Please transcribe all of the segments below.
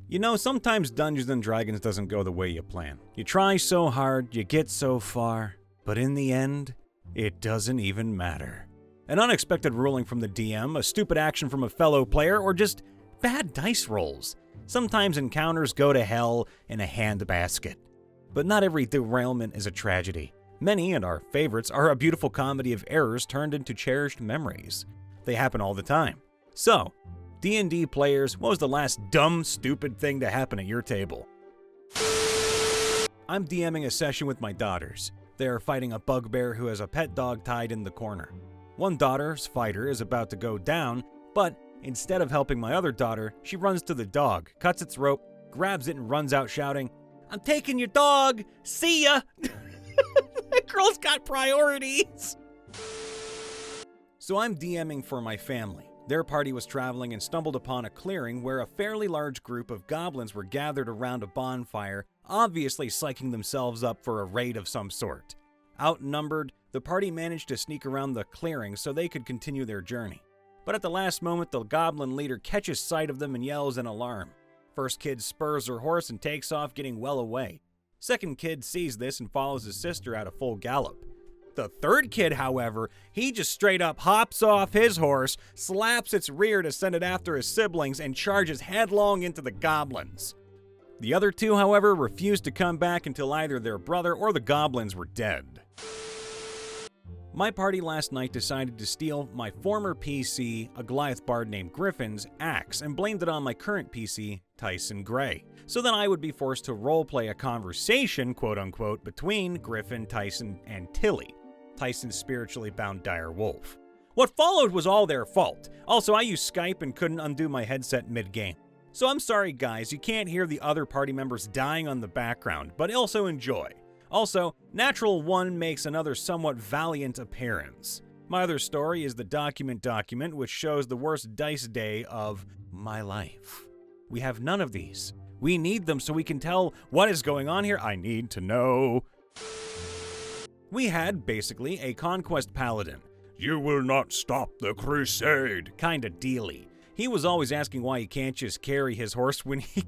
You know, sometimes Dungeons & Dragons doesn't go the way you plan. You try so hard, you get so far, but in the end, it doesn't even matter. An unexpected ruling from the DM, a stupid action from a fellow player, or just bad dice rolls. Sometimes encounters go to hell in a handbasket. But not every derailment is a tragedy. Many, and our favorites, are a beautiful comedy of errors turned into cherished memories. They happen all the time. So, D&D Players, what was the last dumb, stupid thing to happen at your table? I'm DMing a session with my daughters. They are fighting a bugbear who has a pet dog tied in the corner. One daughter's fighter is about to go down, but instead of helping my other daughter, she runs to the dog, cuts its rope, grabs it and runs out shouting, "I'm taking your dog! See ya!" That girl's got priorities! So I'm DMing for my family. Their party was traveling and stumbled upon a clearing where a fairly large group of goblins were gathered around a bonfire, obviously psyching themselves up for a raid of some sort. Outnumbered, the party managed to sneak around the clearing so they could continue their journey. But at the last moment, the goblin leader catches sight of them and yells in alarm. First kid spurs her horse and takes off, getting well away. Second kid sees this and follows his sister at a full gallop. The third kid, however, he just straight up hops off his horse, slaps its rear to send it after his siblings, and charges headlong into the goblins. The other two, however, refused to come back until either their brother or the goblins were dead. My party last night decided to steal my former PC, a Goliath bard named Griffin's, axe and blamed it on my current PC, Tyson Gray, so then I would be forced to roleplay a conversation, quote-unquote, between Griffin, Tyson, and Tilly, Tyson's spiritually bound dire wolf. What followed was all their fault. Also, I used Skype and couldn't undo my headset mid-game. So I'm sorry guys, you can't hear the other party members dying on the background, but also enjoy. Also, Natural One makes another somewhat valiant appearance. My other story is the document, which shows the worst dice day of my life. We have none of these. We need them so we can tell what is going on here. I need to know. We had, basically, a conquest paladin. You will not stop the crusade kinda dealy. He was always asking why he can't just carry his horse when he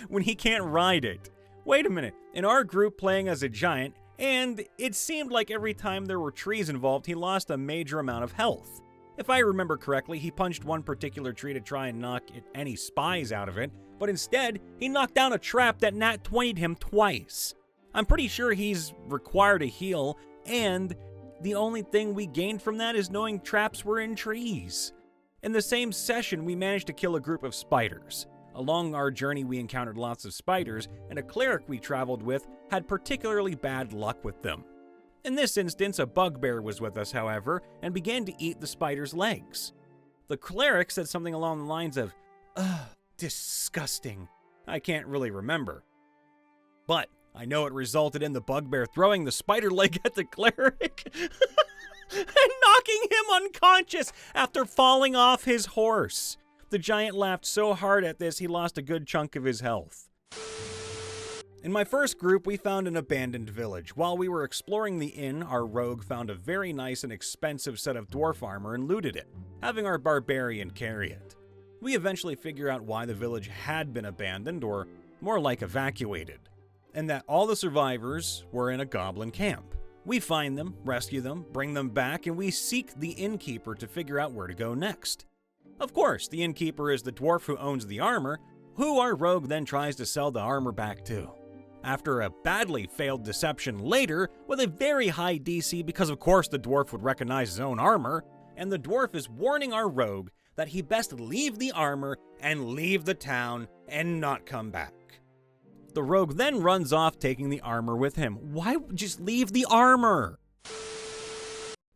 when he can't ride it. Wait a minute, in our group playing as a giant, and it seemed like every time there were trees involved, he lost a major amount of health. If I remember correctly, he punched one particular tree to try and knock any spies out of it, but instead, he knocked down a trap that nat 20'd him twice. I'm pretty sure he's required a heal, and the only thing we gained from that is knowing traps were in trees. In the same session, we managed to kill a group of spiders. Along our journey, we encountered lots of spiders, and a cleric we traveled with had particularly bad luck with them. In this instance, a bugbear was with us, however, and began to eat the spider's legs. The cleric said something along the lines of, "Ugh, disgusting." I can't really remember. But I know it resulted in the bugbear throwing the spider leg at the cleric and knocking him unconscious after falling off his horse. The giant laughed so hard at this, he lost a good chunk of his health. In my first group, we found an abandoned village. While we were exploring the inn, our rogue found a very nice and expensive set of dwarf armor and looted it, having our barbarian carry it. We eventually figure out why the village had been abandoned, or more like evacuated, and that all the survivors were in a goblin camp. We find them, rescue them, bring them back, and we seek the innkeeper to figure out where to go next. Of course, the innkeeper is the dwarf who owns the armor, who our rogue then tries to sell the armor back to. After a badly failed deception later, with a very high DC because of course the dwarf would recognize his own armor, and the dwarf is warning our rogue that he best leave the armor and leave the town and not come back. The rogue then runs off taking the armor with him. Why just leave the armor?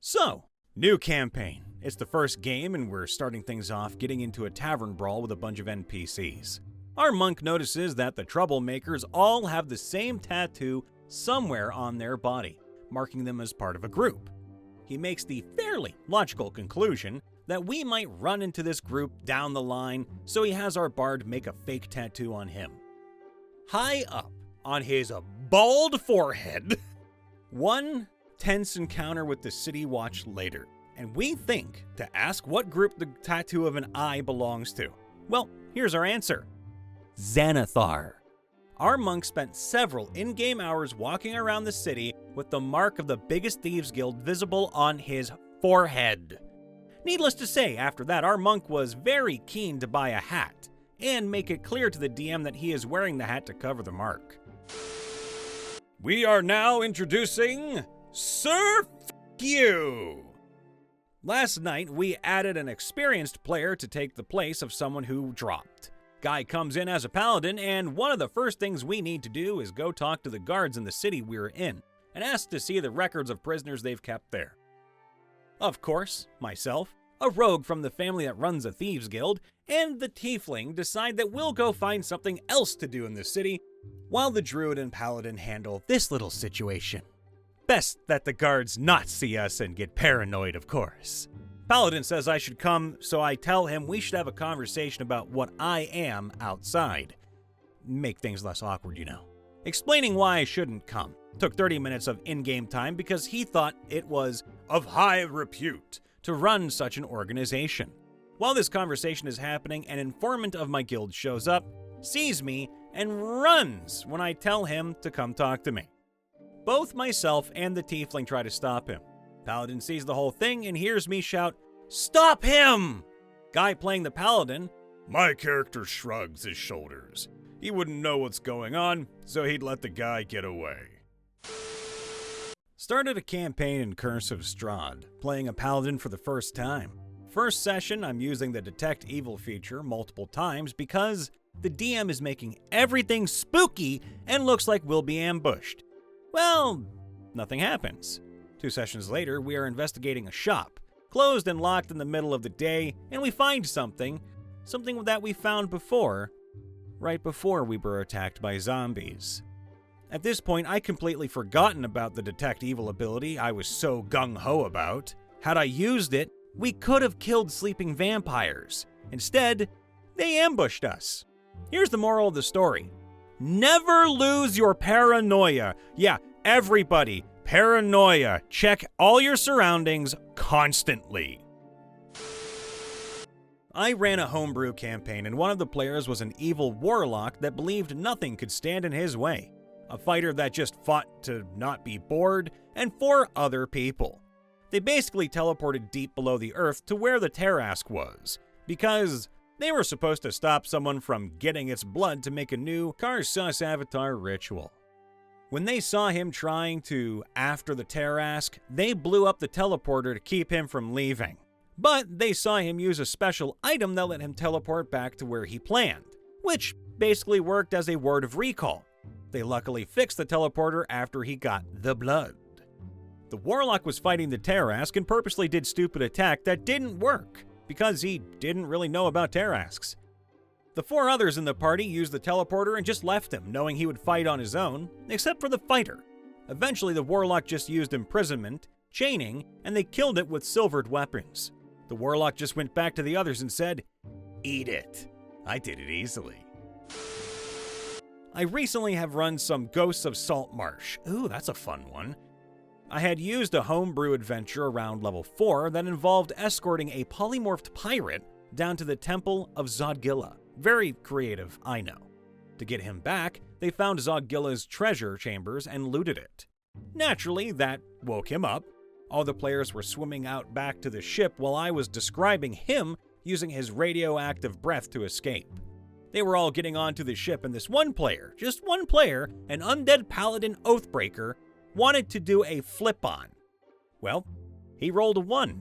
So, new campaign. It's the first game and we're starting things off getting into a tavern brawl with a bunch of NPCs. Our monk notices that the troublemakers all have the same tattoo somewhere on their body, marking them as part of a group. He makes the fairly logical conclusion that we might run into this group down the line, so he has our bard make a fake tattoo on him. High up on his bald forehead, one tense encounter with the city watch later, and we think to ask what group the tattoo of an eye belongs to. Well, here's our answer. Xanathar. Our monk spent several in-game hours walking around the city with the mark of the biggest thieves guild visible on his forehead. Needless to say, after that, our monk was very keen to buy a hat and make it clear to the DM that he is wearing the hat to cover the mark. We are now introducing Sir F***You. Last night, we added an experienced player to take the place of someone who dropped. Guy comes in as a paladin, and one of the first things we need to do is go talk to the guards in the city we're in and ask to see the records of prisoners they've kept there. Of course, myself, a rogue from the family that runs a thieves guild, and the tiefling decide that we'll go find something else to do in the city while the druid and paladin handle this little situation. Best that the guards not see us and get paranoid, of course. Paladin says I should come, so I tell him we should have a conversation about what I am outside. Make things less awkward, you know. Explaining why I shouldn't come. Took 30 minutes of in-game time because he thought it was of high repute to run such an organization. While this conversation is happening, an informant of my guild shows up, sees me, and runs when I tell him to come talk to me. Both myself and the tiefling try to stop him. Paladin sees the whole thing and hears me shout, "Stop him!" Guy playing the paladin, my character shrugs his shoulders. He wouldn't know what's going on, so he'd let the guy get away. Started a campaign in Curse of Strahd, playing a paladin for the first time. First session, I'm using the Detect Evil feature multiple times because the DM is making everything spooky and looks like we'll be ambushed. Well, nothing happens. 2 sessions later, we are investigating a shop, closed and locked in the middle of the day, and we find something that we found before, right before we were attacked by zombies. At this point, I completely forgotten about the Detect Evil ability I was so gung-ho about. Had I used it, we could have killed sleeping vampires. Instead, they ambushed us. Here's the moral of the story. Never lose your paranoia. Yeah, everybody, paranoia. Check all your surroundings constantly. I ran a homebrew campaign, and one of the players was an evil warlock that believed nothing could stand in his way. A fighter that just fought to not be bored, and 4 other people. They basically teleported deep below the earth to where the Tarrasque was, because they were supposed to stop someone from getting its blood to make a new Tarrasque avatar ritual. When they saw him trying to after the Tarrasque, they blew up the teleporter to keep him from leaving. But they saw him use a special item that let him teleport back to where he planned, which basically worked as a word of recall. They luckily fixed the teleporter after he got the blood. The warlock was fighting the Tarrasque and purposely did stupid attack that didn't work, because he didn't really know about Tarrasques. The 4 others in the party used the teleporter and just left him, knowing he would fight on his own, except for the fighter. Eventually, the warlock just used imprisonment, chaining, and they killed it with silvered weapons. The warlock just went back to the others and said, "Eat it. I did it easily." I recently have run some Ghosts of Saltmarsh. Ooh, that's a fun one. I had used a homebrew adventure around level 4 that involved escorting a polymorphed pirate down to the Temple of Zodgilla. Very creative, I know. To get him back, they found Zodgilla's treasure chambers and looted it. Naturally, that woke him up. All the players were swimming out back to the ship while I was describing him using his radioactive breath to escape. They were all getting onto the ship, and this one player, just one player, an undead paladin oathbreaker, wanted to do a flip-on. Well, he rolled a 1.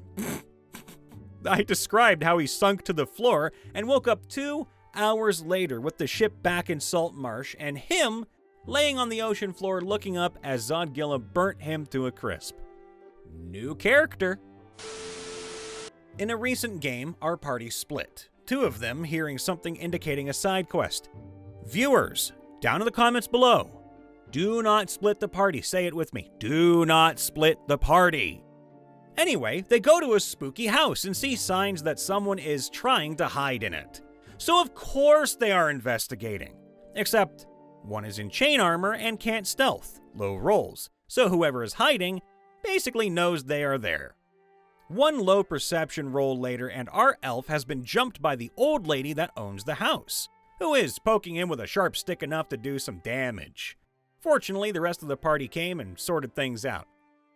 I described how he sunk to the floor and woke up 2 hours later with the ship back in Saltmarsh and him laying on the ocean floor looking up as Zodgilla burnt him to a crisp. New character. In a recent game, our party split. 2 of them hearing something indicating a side quest. Viewers, down in the comments below, do not split the party. Say it with me. Do not split the party. Anyway, they go to a spooky house and see signs that someone is trying to hide in it. So of course they are investigating. Except one is in chain armor and can't stealth, low rolls. So whoever is hiding basically knows they are there. One low perception roll later, and our elf has been jumped by the old lady that owns the house, who is poking him with a sharp stick enough to do some damage. Fortunately, the rest of the party came and sorted things out.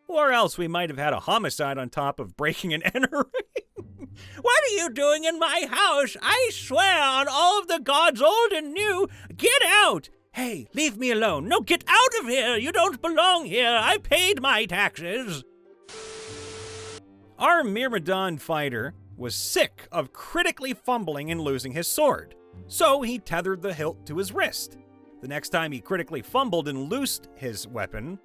Or else we might have had a homicide on top of breaking and entering. What are you doing in my house? I swear on all of the gods old and new, get out! Hey, leave me alone. No, get out of here! You don't belong here! I paid my taxes! Our Myrmidon fighter was sick of critically fumbling and losing his sword, so he tethered the hilt to his wrist. The next time he critically fumbled and loosed his weapon,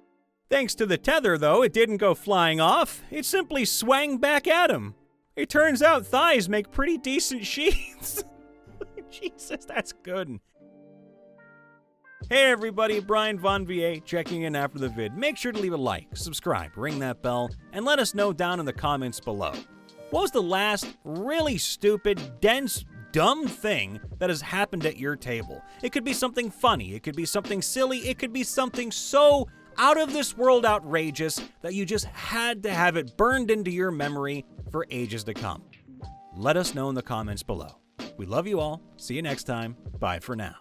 thanks to the tether though, it didn't go flying off, it simply swang back at him. It turns out thighs make pretty decent sheaths. Jesus, that's good. Hey everybody, Brian Von VA checking in after the vid. Make sure to leave a like, subscribe, ring that bell, and let us know down in the comments below. What was the last really stupid, dense, dumb thing that has happened at your table? It could be something funny, it could be something silly, it could be something so out of this world outrageous that you just had to have it burned into your memory for ages to come. Let us know in the comments below. We love you all. See you next time. Bye for now.